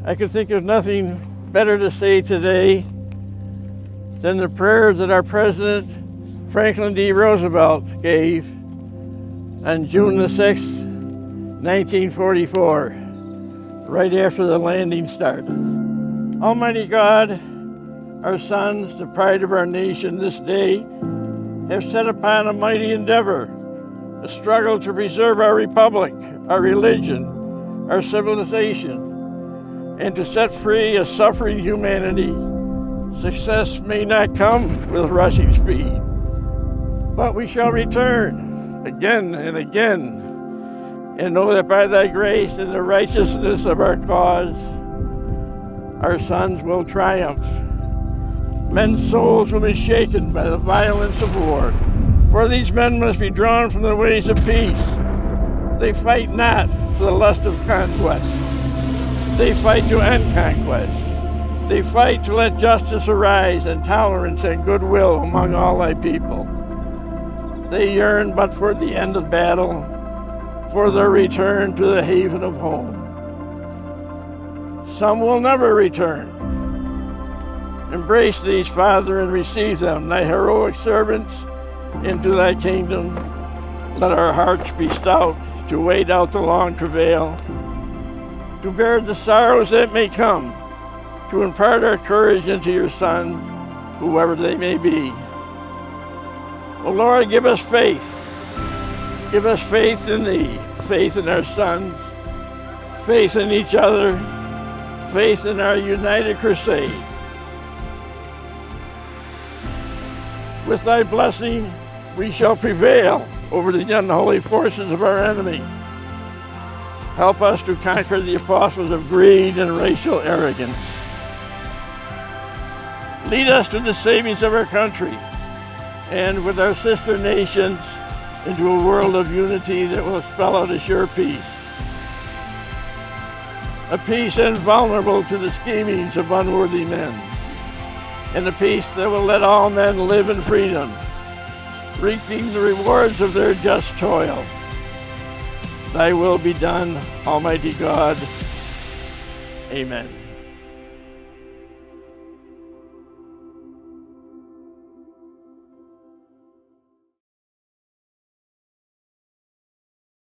I can think of nothing better to say today than the prayers that our President Franklin D. Roosevelt gave on June the 6th, 1944, right after the landing started. Almighty God, our sons, the pride of our nation this day, have set upon a mighty endeavor, a struggle to preserve our republic, our religion, our civilization, and to set free a suffering humanity. Success may not come with rushing speed, but we shall return again and again, and know that by thy grace and the righteousness of our cause, our sons will triumph. Men's souls will be shaken by the violence of war, for these men must be drawn from the ways of peace. They fight not for the lust of conquest. They fight to end conquest. They fight to let justice arise and tolerance and goodwill among all thy people. They yearn but for the end of battle, for their return to the haven of home. Some will never return. Embrace these, Father, and receive them, thy heroic servants, into thy kingdom. Let our hearts be stout to wait out the long travail, to bear the sorrows that may come, to impart our courage into your sons, whoever they may be. O Lord, give us faith. Give us faith in thee, faith in our sons, faith in each other, faith in our united crusade. With thy blessing, we shall prevail over the unholy forces of our enemy. Help us to conquer the apostles of greed and racial arrogance. Lead us to the savings of our country, and with our sister nations, into a world of unity that will spell out a sure peace. A peace invulnerable to the schemings of unworthy men, and a peace that will let all men live in freedom, reaping the rewards of their just toil. Thy will be done, Almighty God. Amen.